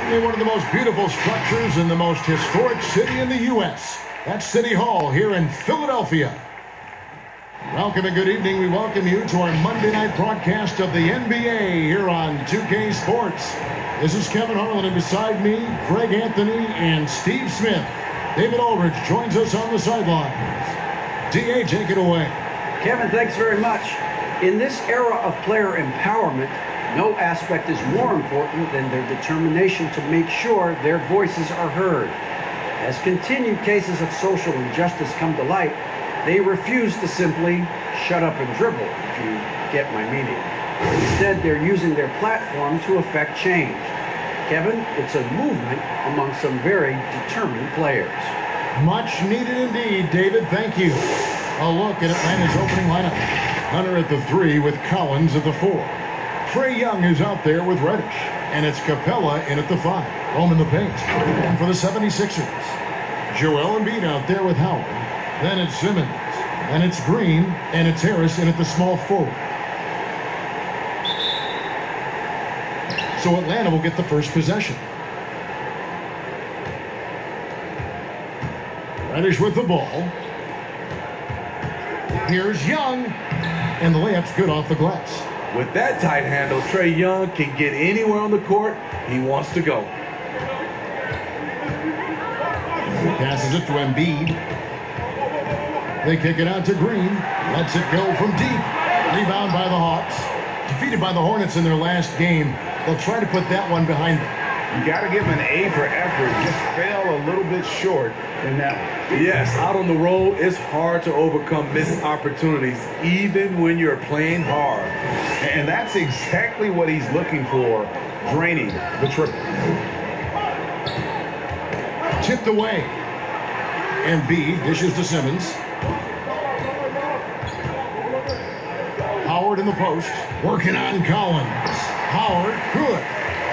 certainly one of the most beautiful structures in the most historic city in the U.S. That's City Hall here in Philadelphia. Welcome and good evening. We welcome you to our Monday night broadcast of the NBA here on 2K Sports. This is Kevin Harlan, and beside me, Greg Anthony and Steve Smith. David Aldridge joins us on the sidelines. D.A., take it away. Kevin, thanks very much. In this era of player empowerment, no aspect is more important than their determination to make sure their voices are heard. As continued cases of social injustice come to light, they refuse to simply shut up and dribble, if you get my meaning. Instead, they're using their platform to affect change. Kevin, it's a movement among some very determined players. Much needed indeed, David. Thank you. A look at Atlanta's opening lineup. Hunter at the 3 with Collins at the 4. Trae Young is out there with Reddish. And it's Capella in at the 5. Home in the paint. And for the 76ers, Joel Embiid out there with Howard. Then it's Simmons. Then it's Green. And it's Harris in at the small forward. So Atlanta will get the first possession. Reddish with the ball. Here's Young. And the layup's good off the glass. With that tight handle, Trae Young can get anywhere on the court he wants to go. Passes it to Embiid. They kick it out to Green. Lets it go from deep. Rebound by the Hawks. Defeated by the Hornets in their last game. They'll try to put that one behind them. You got to give him an A for effort. Just fell a little bit short in that one. Yes, out on the road, it's hard to overcome missed opportunities, even when you're playing hard. And that's exactly what he's looking for, draining the triple. Tipped away. Embiid dishes to Simmons. Howard in the post. Working on Collins. Howard, good.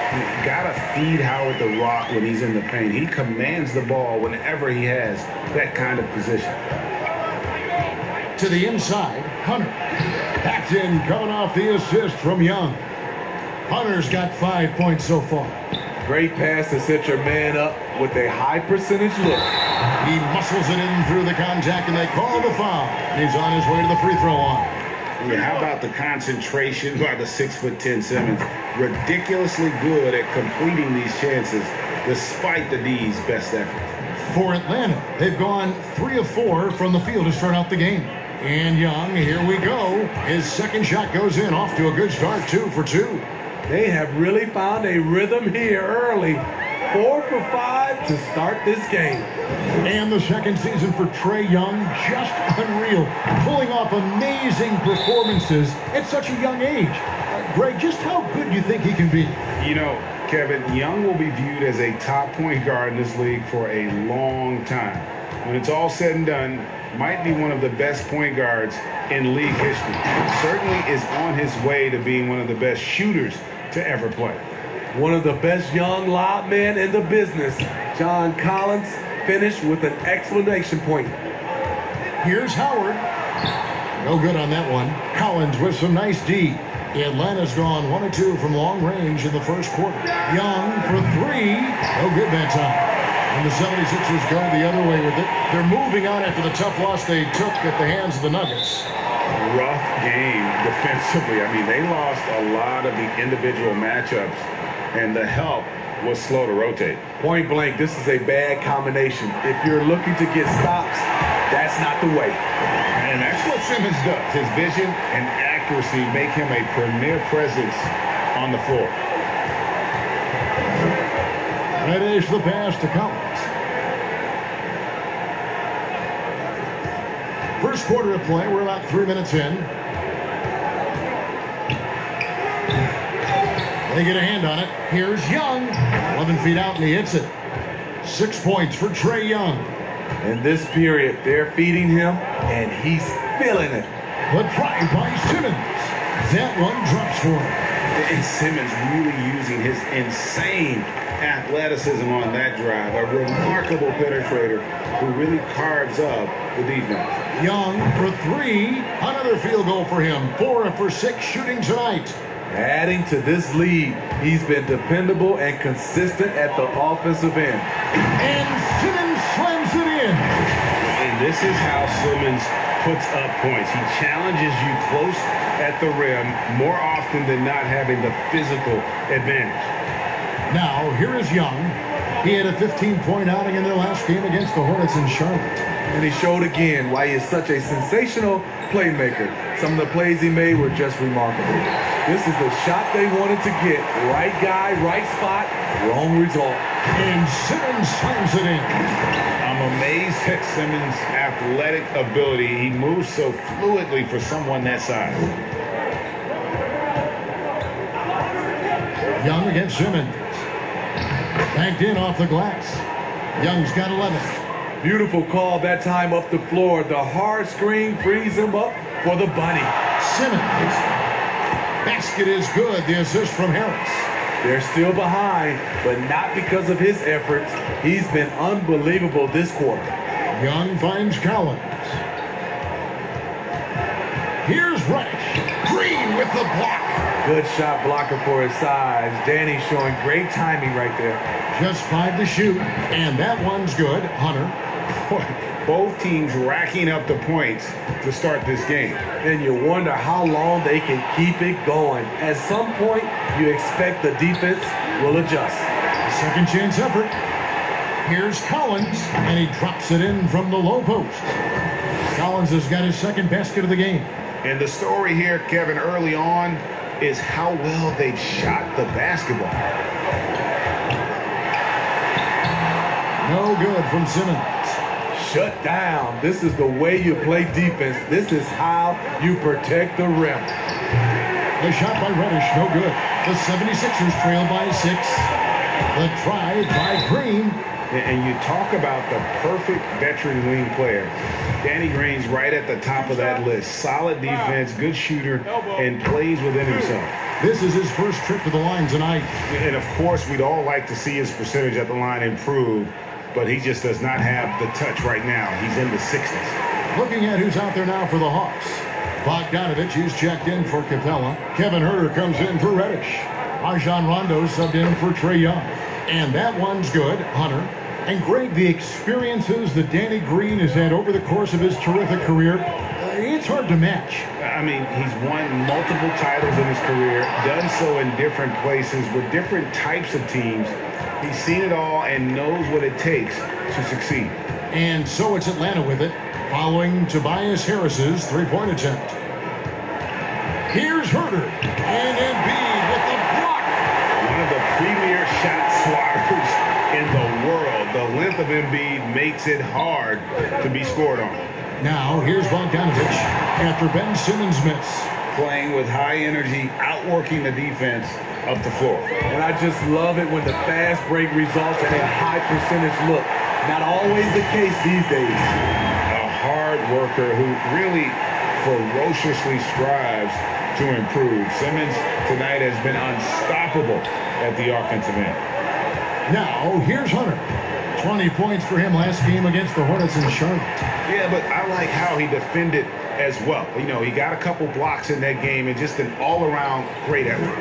You gotta feed Howard the rock when he's in the paint. He commands the ball whenever he has that kind of position. To the inside, Hunter. Backed in, coming off the assist from Young. Hunter's got 5 points so far. Great pass to set your man up with a high percentage look. He muscles it in through the contact, and they call the foul. He's on his way to the free throw line. Yeah, how about the concentration by the 6'10" Simmons? Ridiculously good at completing these chances despite the D's best efforts. For Atlanta, they've gone 3 of 4 from the field to start out the game. And Young, here we go. His second shot goes in, off to a good start, 2 for 2. They have really found a rhythm here early. 4 for 5 to start this game. And the second season for Trae Young, just unreal. Pulling off amazing performances at such a young age. Greg, just how good do you think he can be? You know, Kevin, Young will be viewed as a top point guard in this league for a long time. When it's all said and done, might be one of the best point guards in league history. Certainly is on his way to being one of the best shooters to ever play. One of the best young lob men in the business, John Collins, finished with an exclamation point. Here's Howard. No good on that one. Collins with some nice D. Atlanta's gone 1 of 2 from long range in the first quarter. Young for 3. No good that time. And the 76ers go the other way with it. They're moving on after the tough loss they took at the hands of the Nuggets. Rough game defensively. I mean, they lost a lot of the individual matchups, and the help was slow to rotate. Point blank, this is a bad combination. If you're looking to get stops, that's not the way. And that's what Simmons does. His vision and accuracy make him a premier presence on the floor. Reddish the pass to Collins. First quarter of play, we're about 3 minutes in. They get a hand on it. Here's Young. 11 feet out, and he hits it. 6 points for Trae Young. In this period, they're feeding him, and he's feeling it. The drive by Simmons. That one drops for him. And Simmons really using his insane athleticism on that drive. A remarkable penetrator who really carves up the defense. Young for 3. Another field goal for him. 4 for 6 shooting tonight. Adding to this lead, he's been dependable and consistent at the offensive end. And Simmons slams it in. And this is how Simmons puts up points. He challenges you close at the rim more often than not, having the physical advantage. Now, here is Young. He had a 15-point outing in their last game against the Hornets in Charlotte. And he showed again why he is such a sensational playmaker. Some of the plays he made were just remarkable. This is the shot they wanted to get. Right guy, right spot, wrong result. And Simmons slams it in. I'm amazed at Simmons' athletic ability. He moves so fluidly for someone that size. Young against Simmons. Backed in off the glass. Young's got 11. Beautiful call that time up the floor. The hard screen frees him up for the bunny. Simmons. Basket is good. The assist from Harris. They're still behind, but not because of his efforts. He's been unbelievable this quarter. Young finds Collins. Here's Reddish. Green with the block. Good shot blocker for his size. Danny showing great timing right there. Just 5 to shoot, and that one's good. Hunter. Both teams racking up the points to start this game. And you wonder how long they can keep it going. At some point, you expect the defense will adjust. Second chance effort. Here's Collins, and he drops it in from the low post. Collins has got his second basket of the game. And the story here, Kevin, early on, is how well they've shot the basketball. No good from Simmons. Shut down. This is the way you play defense. This is how you protect the rim. The shot by Reddish, no good. The 76ers trail by 6. The try by Green. And you talk about the perfect veteran wing player. Danny Green's right at the top of that list. Solid defense, good shooter, and plays within himself. This is his first trip to the line tonight. And, of course, we'd all like to see his percentage at the line improve, but he just does not have the touch right now. He's in the 60s. Looking at who's out there now for the Hawks. Bogdanovich, who's checked in for Capella. Kevin Huerter comes in for Reddish. Rajon Rondo subbed in for Trae Young. And that one's good, Hunter. And Greg, the experiences that Danny Green has had over the course of his terrific career, it's hard to match. I mean, he's won multiple titles in his career, done so in different places with different types of teams. He's seen it all and knows what it takes to succeed. And so it's Atlanta with it, following Tobias Harris's three-point attempt. Here's Huerter, and Embiid with the block. One of the premier shot swatters in the world. The length of Embiid makes it hard to be scored on. Now, here's Bogdanovich after Ben Simmons' miss. Playing with high energy, outworking the defense up the floor. And I just love it when the fast break results in a high percentage look. Not always the case these days. A hard worker who really ferociously strives to improve. Simmons tonight has been unstoppable at the offensive end. Now, here's Hunter. 20 points for him last game against the Hornets in Charlotte. Yeah, but I like how he defended as well. You know, he got a couple blocks in that game and just an all-around great effort.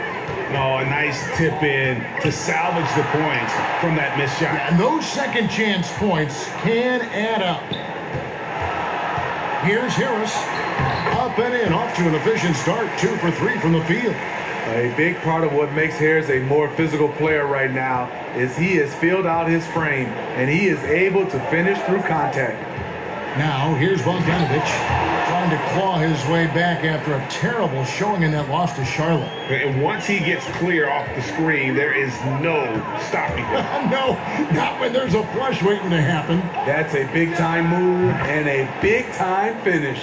Oh, a nice tip in to salvage the points from that missed shot. And those second chance points can add up. Here's Harris. Up and in, off to an efficient start. 2 for 3 from the field. A big part of what makes Harris a more physical player right now is he has filled out his frame, and he is able to finish through contact. Now, here's Bogdanovich trying to claw his way back after a terrible showing in that loss to Charlotte. And once he gets clear off the screen, there is no stopping him. No, not when there's a flush waiting to happen. That's a big-time move and a big-time finish.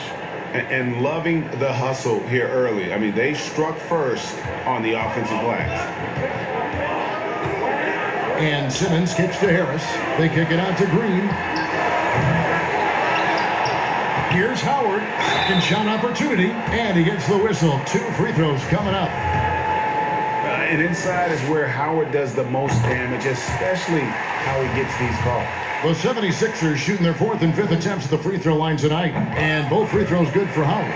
And loving the hustle here early. I mean, they struck first on the offensive glass. And Simmons kicks to Harris. They kick it out to Green. Here's Howard. Second shot opportunity. And he gets the whistle. 2 free throws coming up. And inside is where Howard does the most damage, especially how he gets these calls. The 76ers shooting their 4th and 5th attempts at the free throw line tonight. And both free throws good for Howard.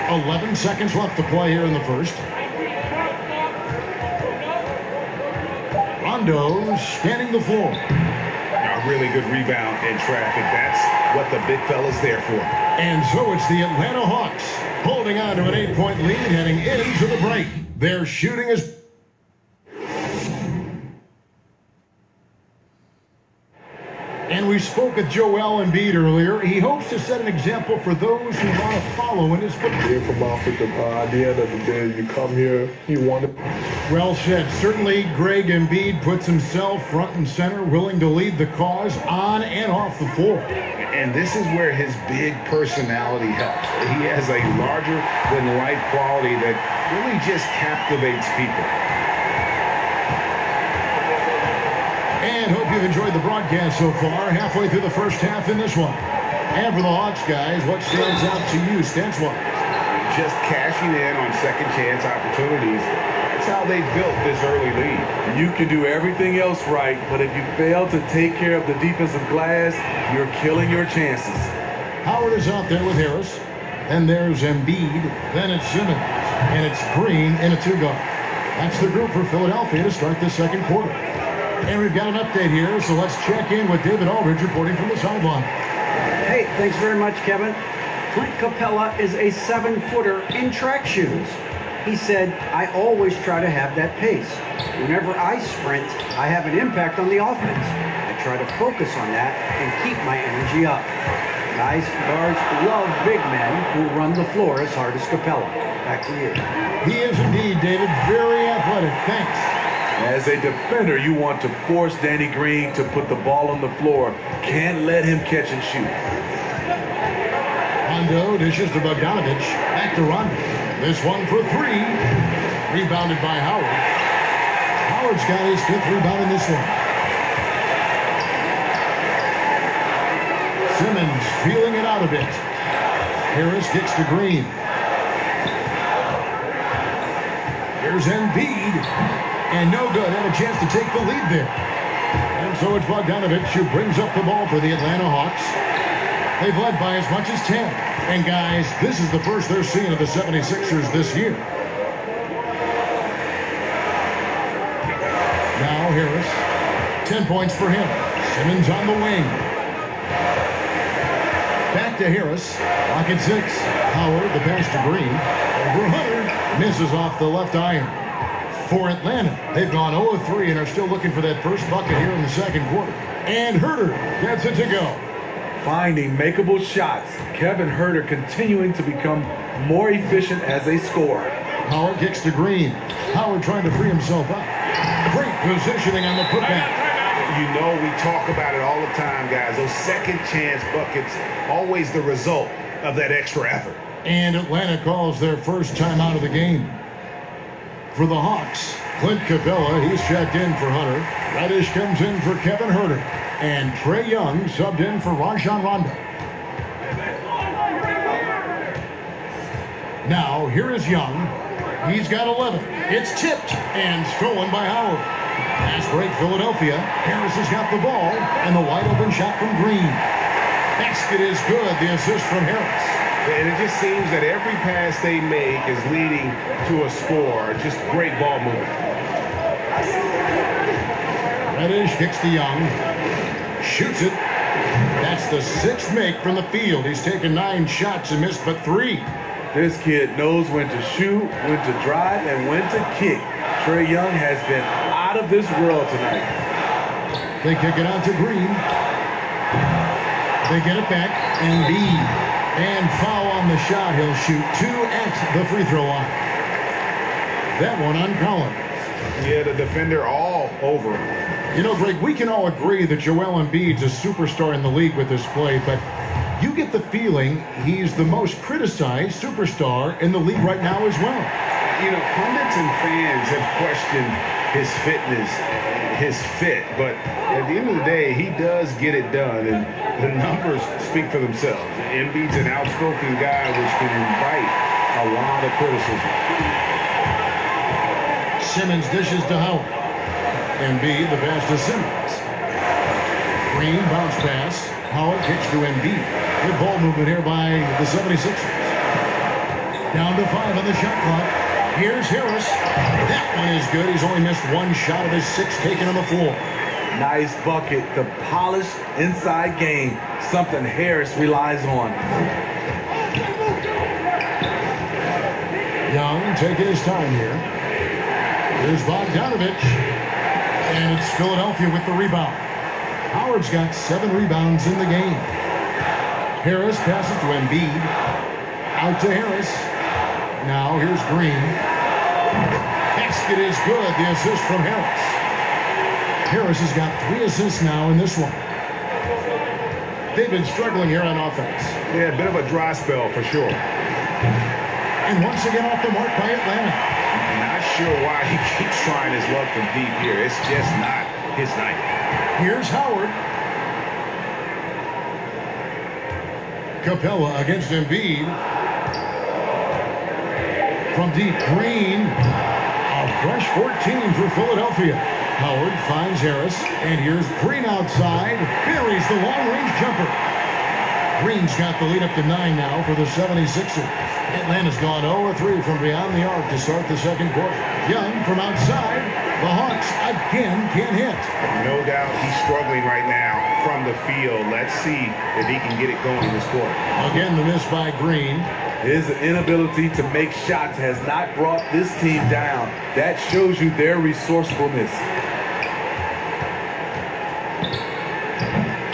11 seconds left to play here in the first. Rondo scanning the floor. A really good rebound in traffic. That's what the big fella's there for. And so it's the Atlanta Hawks holding on to an 8-point lead heading into the break. Their shooting is... And we spoke with Joel Embiid earlier. He hopes to set an example for those who want to follow in his footsteps. Here from Africa, the idea that the day you come here, you want to... Well said. Certainly, Greg Embiid puts himself front and center, willing to lead the cause on and off the floor. And this is where his big personality helps. He has a larger-than-life quality that really just captivates people. And hope you've enjoyed the broadcast so far. Halfway through the first half in this one. And for the Hawks, guys, what stands out to you, stats-wise? Just cashing in on second-chance opportunities. That's how they built this early lead. You can do everything else right, but if you fail to take care of the defensive glass, you're killing your chances. Howard is out there with Harris. Then there's Embiid. Then it's Simmons. And it's Green in a two-guard. That's the group for Philadelphia to start the second quarter. And we've got an update here, so let's check in with David Aldridge reporting from the sideline. Hey, thanks very much, Kevin. Clint Capella is a 7-footer in track shoes. He said, I always try to have that pace. Whenever I sprint, I have an impact on the offense. I try to focus on that and keep my energy up. Guys, guards love big men who run the floor as hard as Capella. Back to you. He is indeed, David, very athletic. Thanks. As a defender, you want to force Danny Green to put the ball on the floor. Can't let him catch and shoot. Rondo dishes to Bogdanovich. Back to Rondo. This one for three. Rebounded by Howard. Howard's got his 5th rebound in this one. Simmons feeling it out a bit. Harris gets to Green. Here's Embiid. And no good. Had a chance to take the lead there. And so it's Bogdanovich who brings up the ball for the Atlanta Hawks. They've led by as much as 10. And guys, this is the first they're seeing of the 76ers this year. Now Harris. 10 points for him. Simmons on the wing. Back to Harris. Clock at 6. Howard, the pass to Green. Over 100. Misses off the left iron. For Atlanta, they've gone 0-3 and are still looking for that first bucket here in the second quarter. And Huerter gets it to go. Finding makeable shots. Kevin Huerter continuing to become more efficient as a scorer. Howard kicks to Green. Howard trying to free himself up. Great positioning on the putback. You know we talk about it all the time, guys. Those second chance buckets, always the result of that extra effort. And Atlanta calls their first timeout of the game. For the Hawks, Clint Capella, he's checked in for Hunter. Reddish comes in for Kevin Huerter. And Trae Young subbed in for Rajon Rondo. Now, here is Young. He's got 11. It's tipped and stolen by Howard. Pass break Philadelphia. Harris has got the ball. And the wide open shot from Green. Basket is good. The assist from Harris. And it just seems that every pass they make is leading to a score. Just great ball movement. Reddish kicks to Young. Shoots it. That's the 6th make from the field. He's taken 9 shots and missed but 3. This kid knows when to shoot, when to drive, and when to kick. Trae Young has been out of this world tonight. They kick it out to Green. They get it back. Embiid. And foul on the shot. He'll shoot 2 at the free throw line. That one on Collins. Yeah, the defender all over him. You know, Greg, we can all agree that Joel Embiid's a superstar in the league with this play, but you get the feeling he's the most criticized superstar in the league right now as well. You know, pundits and fans have questioned his fitness, his fit, but at the end of the day, he does get it done, and the numbers speak for themselves. Embiid's an outspoken guy, which can invite a lot of criticism. Simmons dishes to Howard. Embiid, the pass to Simmons. Green, bounce pass. Howard kicks to Embiid. Good ball movement here by the 76ers. Down to 5 on the shot clock. Here's Harris. That one is good. He's only missed one shot of his 6 taken on the floor. Nice bucket. The polished inside game. Something Harris relies on. Young taking his time here. Here's Bogdanovich. And it's Philadelphia with the rebound. Howard's got 7 rebounds in the game. Harris passes to Embiid. Out to Harris. Now here's Green. Basket is good. The assist from Harris. Harris has got 3 assists now in this one. They've been struggling here on offense. Yeah, a bit of a dry spell for sure. And once again off the mark by Atlanta. Not sure why he keeps trying his luck from deep here. It's just not his night. Here's Howard. Capella against Embiid. From deep, Green. A fresh 14 for Philadelphia. Howard finds Harris. And here's Green outside. Buries the long-range jumper. Green's got the lead up to 9 now for the 76ers. Atlanta's gone 0-3 from beyond the arc to start the second quarter. Young from outside. The Hawks again can't hit. No doubt he's struggling right now from the field. Let's see if he can get it going this quarter. Again, the miss by Green. His inability to make shots has not brought this team down. That shows you their resourcefulness.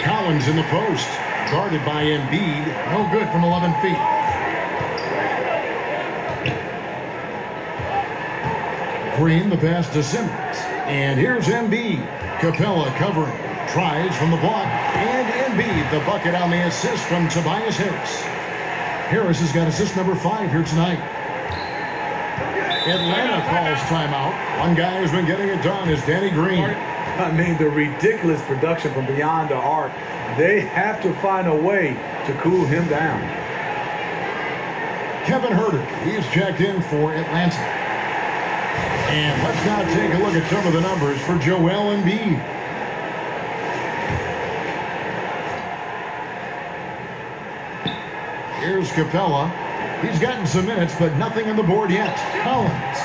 Collins in the post. Guarded by Embiid. No good from 11 feet. Green, the pass to Simmons. And here's Embiid. Capella covering. Tries from the block. And Embiid, the bucket on the assist from Tobias Harris. Harris has got assist number 5 here tonight. Atlanta calls timeout. One guy who's been getting it done is Danny Green. I mean, the ridiculous production from beyond the arc. They have to find a way to cool him down. Kevin Huerter, he's checked in for Atlanta. And let's now take a look at some of the numbers for Joel Embiid. Here's Capella. He's gotten some minutes, but nothing on the board yet. Collins.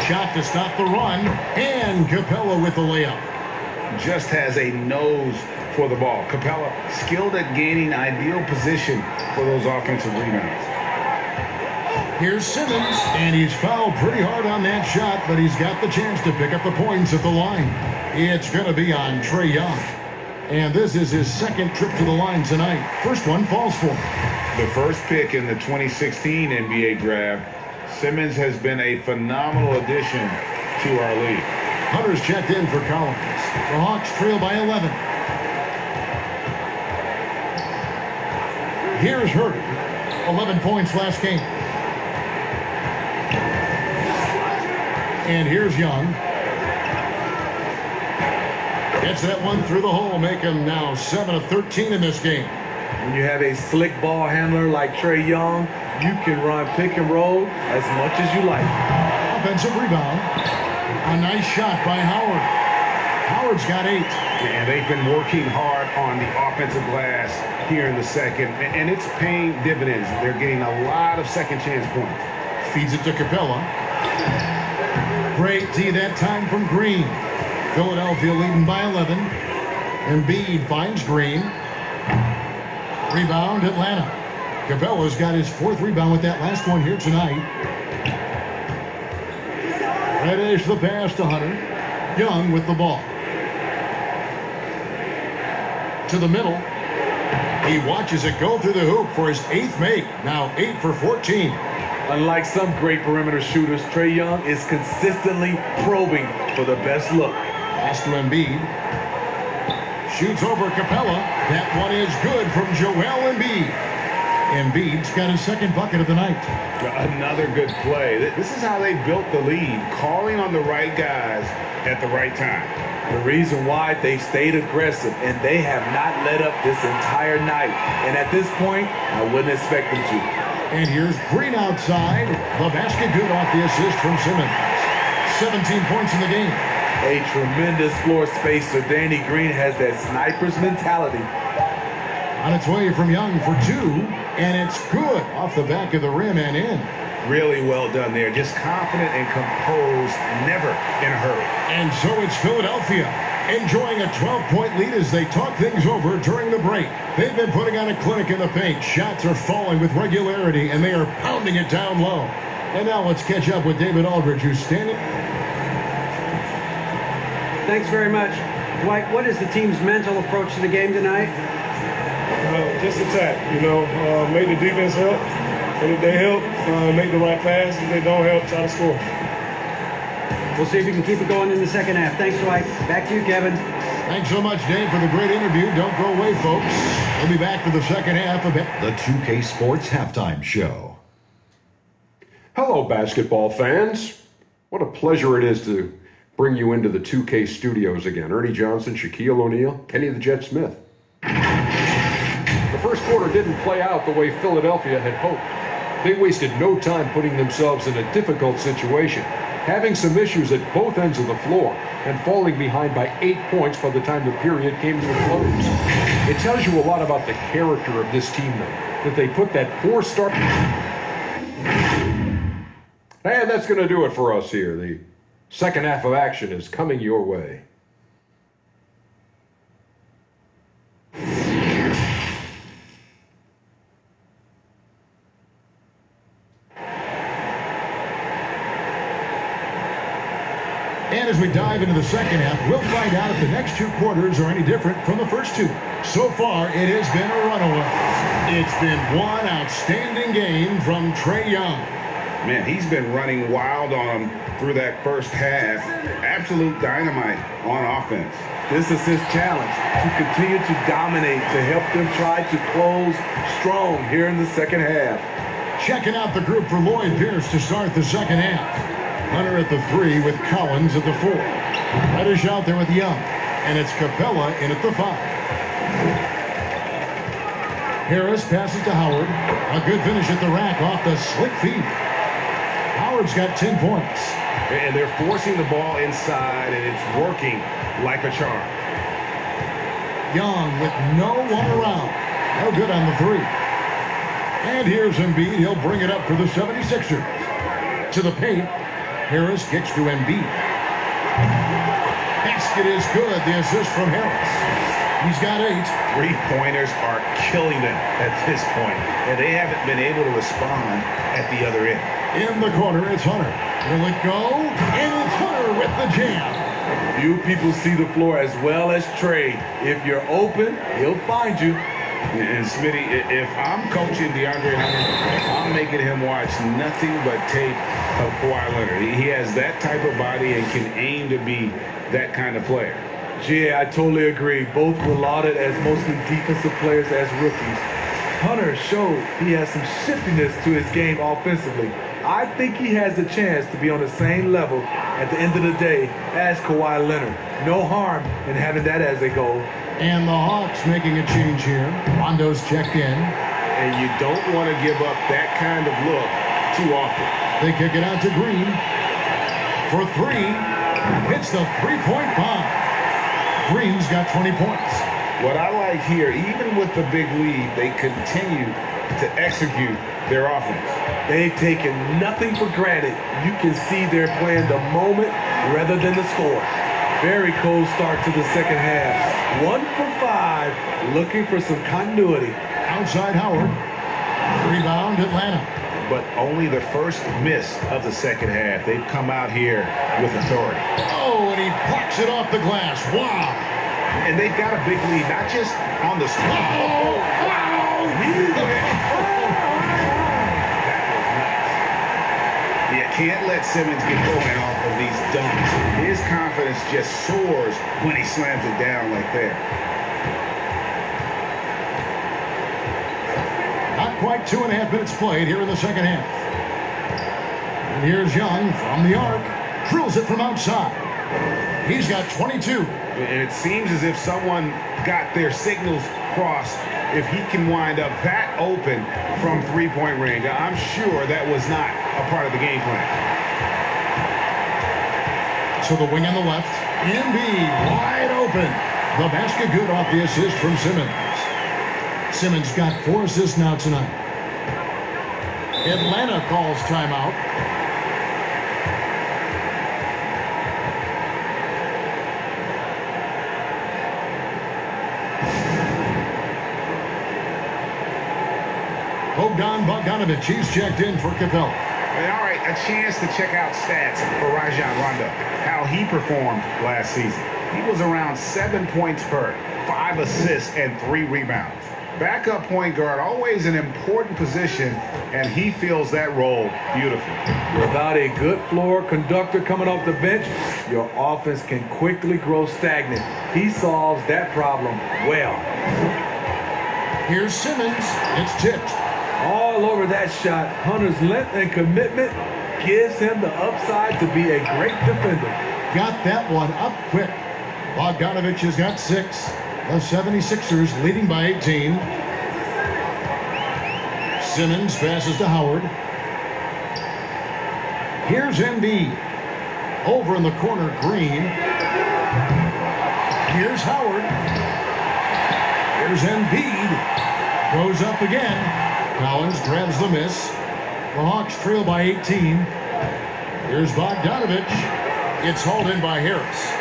Shot to stop the run. And Capella with the layup. Just has a nose for the ball. Capella skilled at gaining ideal position for those offensive rebounds. Here's Simmons, and he's fouled pretty hard on that shot, but he's got the chance to pick up the points at the line. It's going to be on Trae Young. And this is his second trip to the line tonight. First one falls for him. The first pick in the 2016 NBA draft, Simmons has been a phenomenal addition to our league. Hunter's checked in for Collins. The Hawks trail by 11. Here's Huerter. 11 points last game. And here's Young. Gets that one through the hole, make him now 7 of 13 in this game. When you have a slick ball handler like Trae Young, you can run pick and roll as much as you like. Offensive rebound. A nice shot by Howard. Howard's got 8. And they've been working hard on the offensive glass here in the second, and it's paying dividends. They're getting a lot of second chance points. Feeds it to Capella. Great D that time from Green. Philadelphia leading by 11. Embiid finds Green. Rebound, Atlanta. Capella's got his 4th rebound with that last one here tonight. Reddish the pass to Hunter. Young with the ball. To the middle. He watches it go through the hoop for his 8th make. Now 8 for 14. Unlike some great perimeter shooters, Trae Young is consistently probing for the best look. Pass to Embiid. Shoots over Capella. That one is good from Joel Embiid. Embiid's got his 2nd bucket of the night. Another good play. This is how they built the lead, calling on the right guys at the right time. The reason why they stayed aggressive, and they have not let up this entire night. And at this point, I wouldn't expect them to. And here's Green outside. The basket good off the assist from Simmons. 17 points in the game. A tremendous floor spacer. Danny Green has that sniper's mentality. On its way from Young for 2. And it's good off the back of the rim and in. Really well done there. Just confident and composed, never in a hurry. And so it's Philadelphia enjoying a 12-point lead as they talk things over during the break. They've been putting on a clinic in the paint. Shots are falling with regularity, and they are pounding it down low. And now let's catch up with David Aldridge, who's standing. Thanks very much. Dwight, what is the team's mental approach to the game tonight? Just attack, make the defense help. And if they help, make the right pass. If they don't help, try to score. We'll see if we can keep it going in the second half. Thanks, Dwight. Back to you, Kevin. Thanks so much, Dave, for the great interview. Don't go away, folks. We'll be back for the second half of the 2K Sports Halftime Show. Hello, basketball fans. What a pleasure it is to bring you into the 2K studios again. Ernie Johnson, Shaquille O'Neal, Kenny the Jet Smith. The first quarter didn't play out the way Philadelphia had hoped. They wasted no time putting themselves in a difficult situation, having some issues at both ends of the floor, and falling behind by 8 points by the time the period came to a close. It tells you a lot about the character of this team, though, that they put that poor start. And that's going to do it for us here. The second half of action is coming your way. And as we dive into the second half, we'll find out if the next two quarters are any different from the first two. So far, it has been a runaway. It's been one outstanding game from Trae Young. Man, he's been running wild on them through that first half. Absolute dynamite on offense. This is his challenge, to continue to dominate, to help them try to close strong here in the second half. Checking out the group for Lloyd Pierce to start the second half. Hunter at the 3 with Collins at the 4. Reddish out there with Young. And it's Capella in at the 5. Harris passes to Howard. A good finish at the rack off the slick feed. Howard's got 10 points. And they're forcing the ball inside, and it's working like a charm. Young with no one around. No good on the 3. And here's Embiid. He'll bring it up for the 76ers. To the paint. Harris kicks to Embiid. Basket is good. The assist from Harris. He's got 8. Three-pointers are killing them at this point, and they haven't been able to respond at the other end. In the corner, it's Hunter. Will it go? And it's Hunter with the jam. Few people see the floor as well as Trae. If you're open, he'll find you. And Smitty, if I'm coaching DeAndre Hunter, I'm making him watch nothing but tape of Kawhi Leonard. He has that type of body and can aim to be that kind of player. Yeah, I totally agree. Both were lauded as mostly defensive players as rookies. Hunter showed he has some shiftiness to his game offensively. I think he has a chance to be on the same level at the end of the day as Kawhi Leonard. No harm in having that as a goal. And the Hawks making a change here. Rondo's checked in. And you don't want to give up that kind of look too often. They kick it out to Green. For 3. Hits the three-point bomb. Green's got 20 points. What I like here, even with the big lead, they continue to execute their offense. They've taken nothing for granted. You can see they're playing the moment rather than the score. Very cold start to the second half. 1 for 5, looking for some continuity. Outside Howard. Rebound Atlanta. But only the first miss of the second half. They've come out here with authority. Oh, and he blocks it off the glass. Wow. And they've got a big lead, not just on the score. Oh, wow. That was nuts. You can't let Simmons get going off of these dunks. His confidence just soars when he slams it down like that. Not quite 2.5 minutes played here in the second half. And here's Young from the arc. Drills it from outside. He's got 22. And it seems as if someone got their signals crossed. If he can wind up that open from three-point range, I'm sure that was not a part of the game plan. So the wing on the left. Embiid wide open. The basket good off the assist from Simmons. Simmons got 4 assists now tonight. Atlanta calls timeout. Bogdan Bogdanovic, he's checked in for Capella. All right, a chance to check out stats for Rajon Rondo, how he performed last season. He was around 7 points per, 5 assists, and 3 rebounds. Backup point guard, always an important position, and he fills that role beautifully. Without a good floor conductor coming off the bench, your offense can quickly grow stagnant. He solves that problem well. Here's Simmons. It's tipped. All over that shot. Hunter's length and commitment gives him the upside to be a great defender. Got that one up quick. Bogdanovic has got 6. The 76ers leading by 18. Simmons passes to Howard. Here's Embiid. Over in the corner, Green. Here's Howard. Here's Embiid. Goes up again. Collins grabs the miss. The Hawks trail by 18. Here's Bogdanovic. It's hauled in by Harris.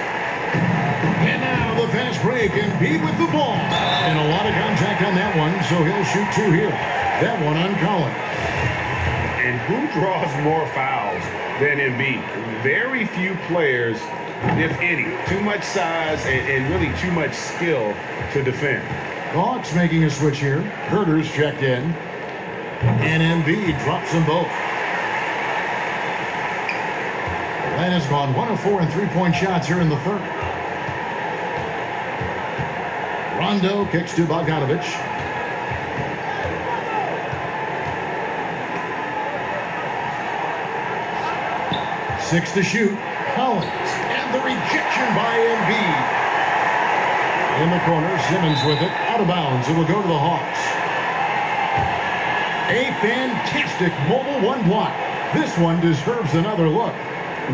And now the fast break. Embiid with the ball. And a lot of contact on that one, so he'll shoot 2 here. That one on Collins. And who draws more fouls than Embiid? Very few players, if any. Too much size and really too much skill to defend. The Hawks making a switch here. Herter's checked in. And Embiid drops them both. Atlanta's gone 1 of 4 in 3-point shots here in the third. Rondo kicks to Bogdanovic. Six to shoot. Collins. And the rejection by Embiid. In the corner, Simmons with it. Out of bounds. It will go to the Hawks. A fantastic mobile one block. This one deserves another look.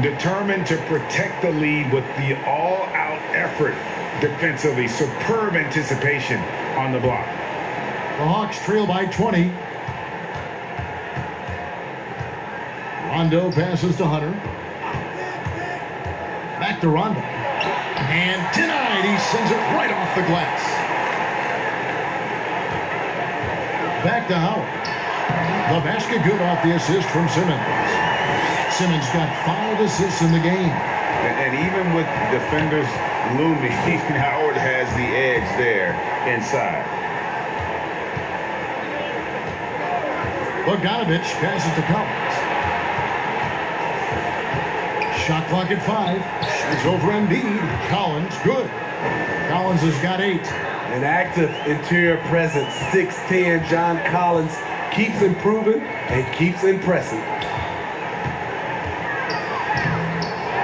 Determined to protect the lead with the all-out effort defensively. Superb anticipation on the block. The Hawks trail by 20. Rondo passes to Hunter. Back to Rondo. And denied. He sends it right off the glass. Back to Howard. The basket good off the assist from Simmons. Simmons got 5 assists in the game. And even with defenders looming, Howard has the edge there inside. Bogdanovic passes to Collins. Shot clock at 5. It's over Embiid. Collins, good. Collins has got 8. An active interior presence, 6'10", John Collins keeps improving and keeps impressing.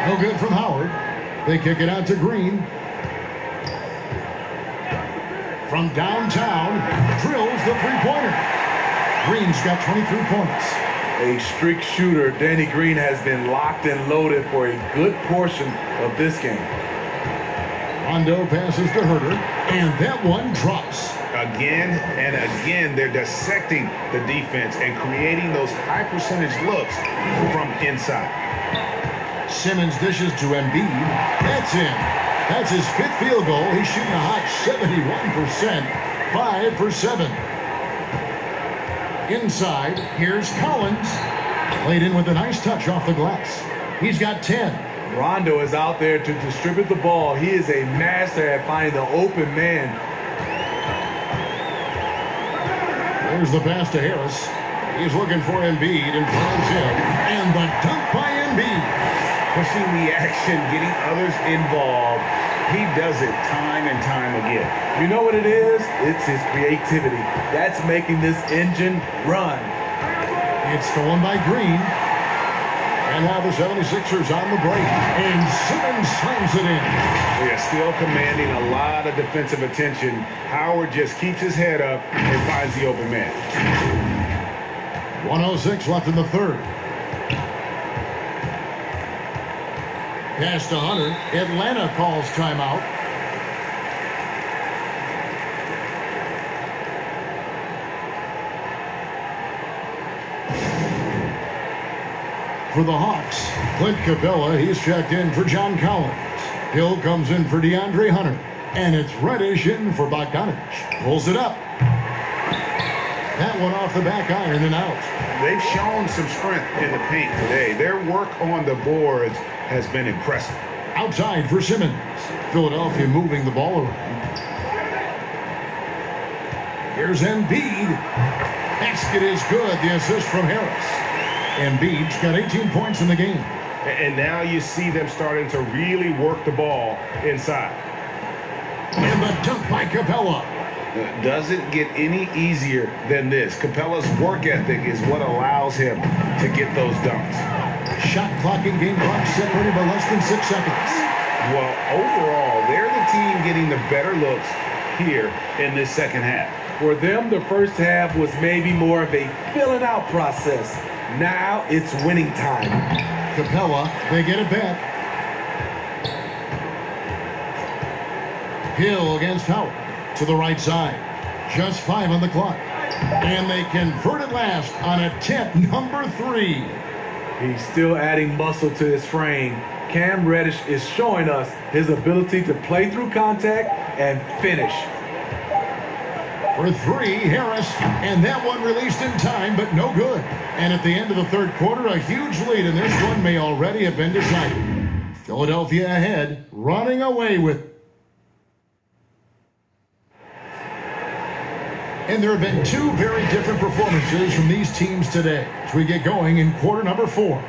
No good from Howard. They kick it out to Green. From downtown, drills the three-pointer. Green's got 23 points. A streak shooter, Danny Green has been locked and loaded for a good portion of this game. Rondo passes to Herter, and that one drops. Again and again, they're dissecting the defense and creating those high-percentage looks from inside. Simmons dishes to Embiid. That's in. That's his 5th field goal. He's shooting a hot 71%. 5 for 7. Inside, here's Collins. Played in with a nice touch off the glass. He's got 10. Rondo is out there to distribute the ball. He is a master at finding the open man. There's the pass to Harris. He's looking for Embiid and finds him. And the dunk by Embiid. Pushing the action, getting others involved. He does it time and time again. You know what it is? It's his creativity. That's making this engine run. It's stolen by Green. And now the 76ers on the break. And Simmons slams it in. They are still commanding a lot of defensive attention. Howard just keeps his head up and finds the open man. 1:06 left in the third. Pass to Hunter. Atlanta calls timeout. For the Hawks, Clint Capella, he's checked in for John Collins. Hill comes in for DeAndre Hunter. And it's Reddish in for Bogdanovich. Pulls it up. That one off the back iron and out. They've shown some strength in the paint today. Their work on the boards has been impressive. Outside for Simmons. Philadelphia moving the ball around. Here's Embiid. Basket is good. The assist from Harris. Embiid's got 18 points in the game. And now you see them starting to really work the ball inside. And the dunk by Capella. Doesn't get any easier than this. Capella's work ethic is what allows him to get those dunks. Shot clock and game clock separated by less than 6 seconds. Well, overall, they're the team getting the better looks here in this second half. For them, the first half was maybe more of a filling out process. Now it's winning time. Capella, they get it back. Hill against Howard to the right side. Just 5 on the clock. And they convert it last on attempt number 3. He's still adding muscle to his frame. Cam Reddish is showing us his ability to play through contact and finish. For 3, Harris. And that one released in time, but no good. And at the end of the third quarter, a huge lead, and this one may already have been decided. Philadelphia ahead, running away with. And there have been 2 very different performances from these teams today as we get going in quarter number 4.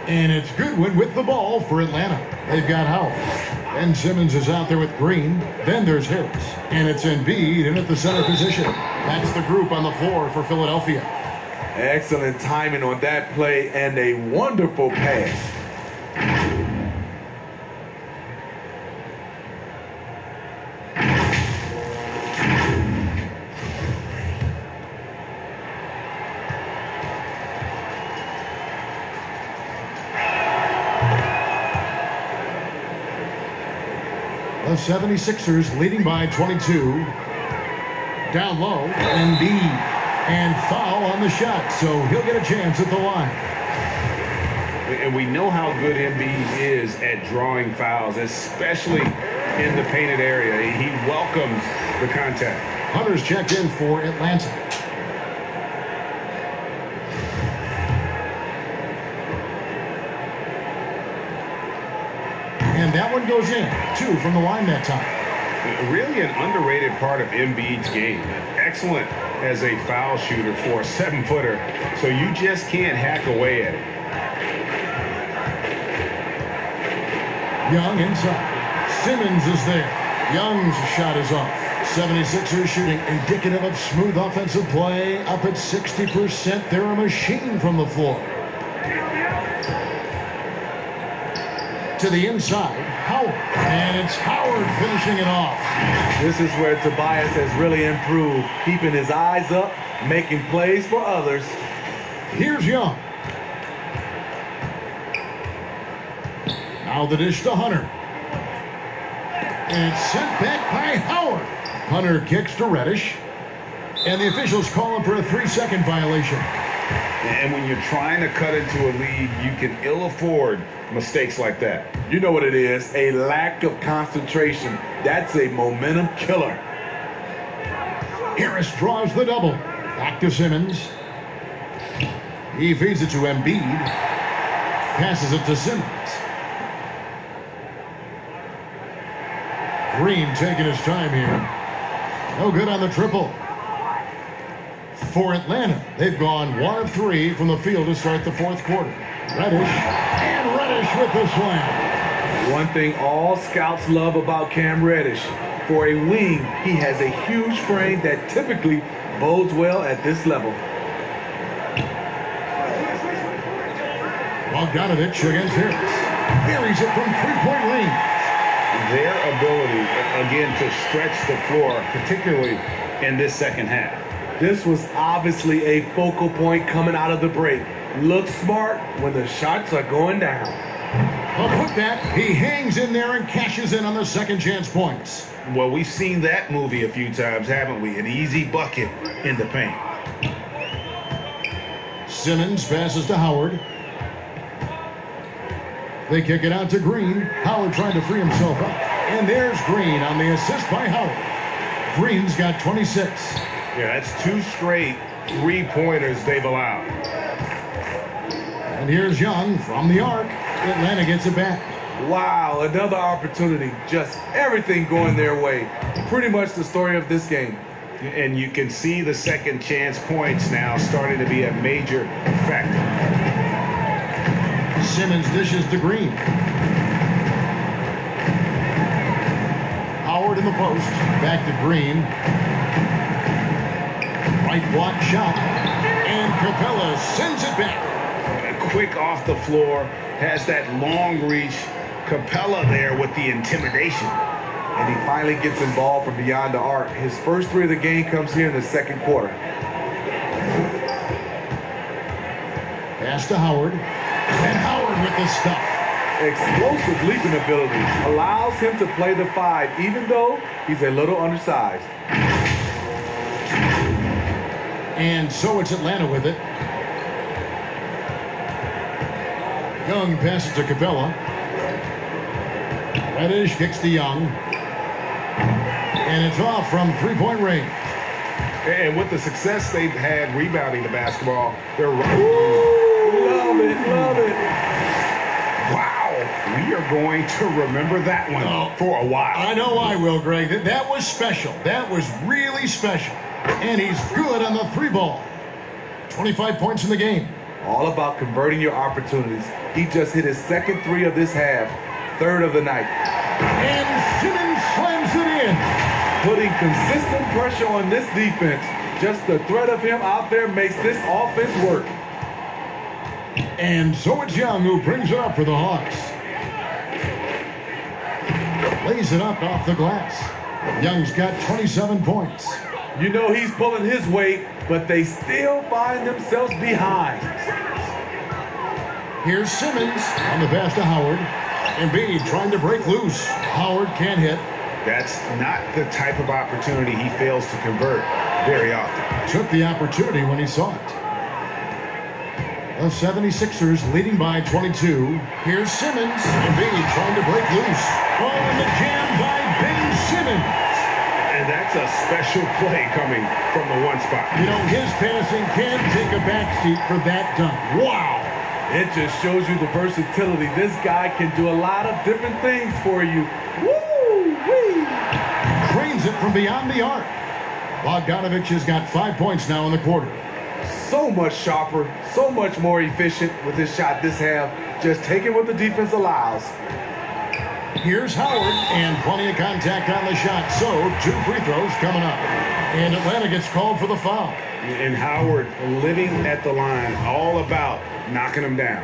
And it's Goodwin with the ball for Atlanta. They've got Howard. Ben Simmons is out there with Green. Then there's Harris. And it's Embiid in at the center position. That's the group on the floor for Philadelphia. Excellent timing on that play and a wonderful pass. The 76ers leading by 22. Down low, Embiid. And foul on the shot, so he'll get a chance at the line. And we know how good Embiid is at drawing fouls, especially in the painted area. He welcomes the contact. Hunter's checked in for Atlanta. And that one goes in. 2 from the line that time. Really an underrated part of Embiid's game. Excellent as a foul shooter for a 7-footer, so you just can't hack away at it. Young inside. Simmons is there. Young's shot is off. 76ers shooting indicative of smooth offensive play. Up at 60%. They're a machine from the floor. To the inside, Howard. And it's Howard finishing it off. This is where Tobias has really improved, keeping his eyes up, making plays for others. Here's Young. Now the dish to Hunter. And it's sent back by Howard. Hunter kicks to Reddish. And the officials call him for a 3-second violation. And when you're trying to cut into a lead, you can ill afford mistakes like that. You know what it is, a lack of concentration. That's a momentum killer. Harris draws the double. Back to Simmons. He feeds it to Embiid. Passes it to Simmons. Green taking his time here. No good on the triple. For Atlanta, they've gone 1 of 3 from the field to start the fourth quarter. Reddish, and Reddish with the slam. One thing all scouts love about Cam Reddish, for a wing, he has a huge frame that typically bodes well at this level. Bogdanovich against Harris. Buries it from 3-point range. Their ability, again, to stretch the floor, particularly in this second half. This was obviously a focal point coming out of the break. Look smart when the shots are going down. A putback. He hangs in there and cashes in on the second chance points. Well, we've seen that movie a few times, haven't we? An easy bucket in the paint. Simmons passes to Howard. They kick it out to Green. Howard trying to free himself up. And there's Green on the assist by Howard. Green's got 26. Yeah, that's 2 straight three-pointers they've allowed. And here's Young from the arc. Atlanta gets it back. Wow, another opportunity. Just everything going their way. Pretty much the story of this game. And you can see the second chance points now starting to be a major factor. Simmons dishes to Green. Howard in the post. Back to Green. Right block shot. And Capella sends it back. Quick off the floor. Has that long reach. Capella there with the intimidation. And he finally gets involved from beyond the arc. His first 3 of the game comes here in the second quarter. Pass to Howard. And Howard with the stuff. Explosive leaping ability allows him to play the 5, even though he's a little undersized. And so it's Atlanta with it. Young passes to Capella. Reddish kicks to Young. And it's off from three-point range. And with the success they've had rebounding the basketball, they're Love it, love it. wow, we are going to remember that one for a while. I know I will, Greg. That was special. That was really special. And he's good on the 3-ball. 25 points in the game. All about converting your opportunities. He just hit his second 3 of this half, 3rd of the night. And Simmons slams it in. Putting consistent pressure on this defense. Just the threat of him out there makes this offense work. And so it's Young who brings it up for the Hawks. Lays it up off the glass. Young's got 27 points. You know he's pulling his weight, but they still find themselves behind. Here's Simmons on the pass to Howard. Embiid trying to break loose. Howard can't hit. That's not the type of opportunity he fails to convert very often. Took the opportunity when he saw it. The 76ers leading by 22. Here's Simmons. Embiid trying to break loose. Oh, and the jam by Ben Simmons. And that's a special play coming from the one spot. You know, his passing can take a backseat for that dunk. Wow. It just shows you the versatility. This guy can do a lot of different things for you. Woo-wee! Drains it from beyond the arc. Bogdanovich has got 5 points now in the quarter. So much sharper, so much more efficient with his shot this half. Just taking what the defense allows. Here's Howard, and plenty of contact on the shot. So, 2 free throws coming up. And Atlanta gets called for the foul. And Howard living at the line, all about knocking him down.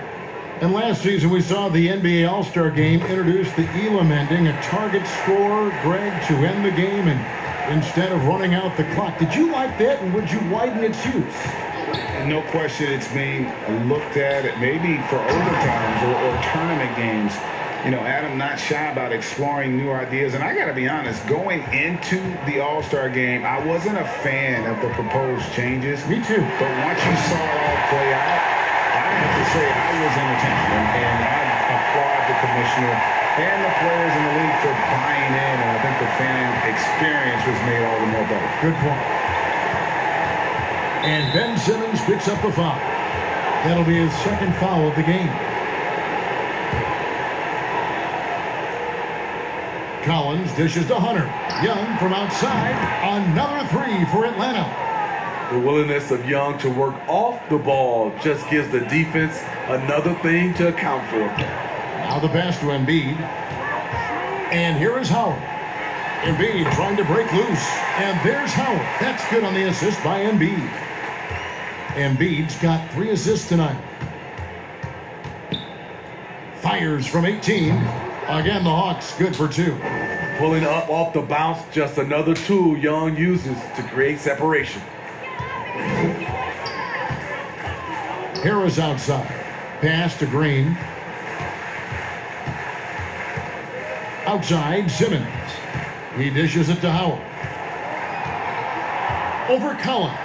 And last season we saw the NBA All-Star Game introduce the Elam ending, a target score, Greg, to end the game, and instead of running out the clock. Did you like that, and would you widen its use? No question it's being looked at, maybe for overtimes or tournament games. You know, Adam not shy about exploring new ideas. And I got to be honest, going into the All-Star Game, I wasn't a fan of the proposed changes. Me too. But once you saw it all play out, I have to say I was entertained. And I applaud the commissioner and the players in the league for buying in. And I think the fan experience was made all the more better. Good point. And Ben Simmons picks up the foul. That'll be his second foul of the game. Collins dishes to Hunter. Young from outside. Another 3 for Atlanta. The willingness of Young to work off the ball just gives the defense another thing to account for. Now the pass to Embiid. And here is Howard. Embiid trying to break loose. And there's Howard. That's good on the assist by Embiid. Embiid's got 3 assists tonight. Fires from 18. Again, the Hawks good for 2. Pulling up off the bounce, just another tool Young uses to create separation. Harris outside. Pass to Green. Outside, Simmons. He dishes it to Howard. Over Collins.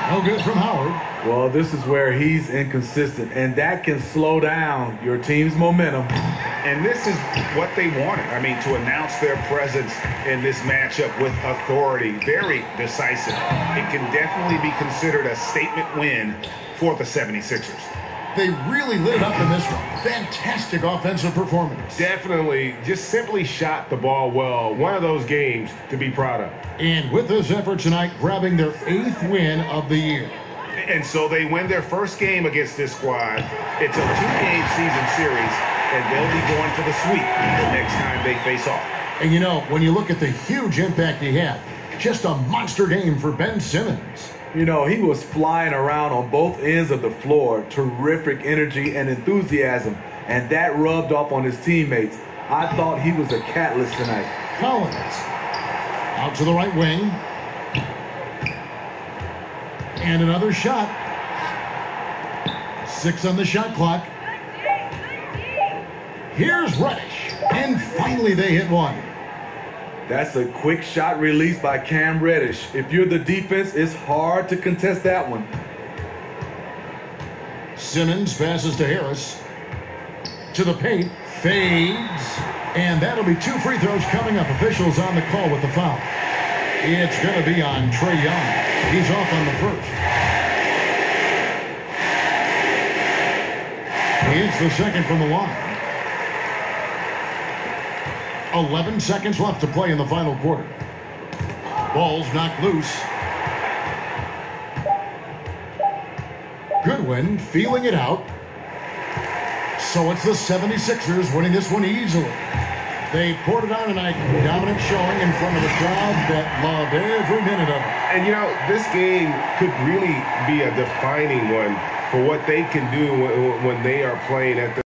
No good from Howard. Well, this is where he's inconsistent, and that can slow down your team's momentum. And this is what they wanted. I mean, to announce their presence in this matchup with authority, very decisive. It can definitely be considered a statement win for the 76ers. They really lit it up in this one. Fantastic offensive performance. Definitely just simply shot the ball well. One of those games to be proud of. And with this effort tonight, grabbing their 8th win of the year. And so they win their first game against this squad. It's a 2-game season series, and they'll be going for the sweep the next time they face off. And you know, when you look at the huge impact he had, just a monster game for Ben Simmons. You know, he was flying around on both ends of the floor. Terrific energy and enthusiasm. And that rubbed off on his teammates. I thought he was a catalyst tonight. Collins. Out to the right wing. And another shot. 6 on the shot clock. Here's Reddish. And finally they hit one. That's a quick shot release by Cam Reddish. If you're the defense, it's hard to contest that one. Simmons passes to Harris. To the paint. Fades. And that'll be 2 free throws coming up. Officials on the call with the foul. It's going to be on Trae Young. He's off on the first. He hits the second from the line. 11 seconds left to play in the final quarter. Ball's knocked loose. Goodwin feeling it out. So it's the 76ers winning this one easily. They poured it on tonight. Dominant showing in front of a crowd that loved every minute of it. And you know, this game could really be a defining one for what they can do when they are playing at the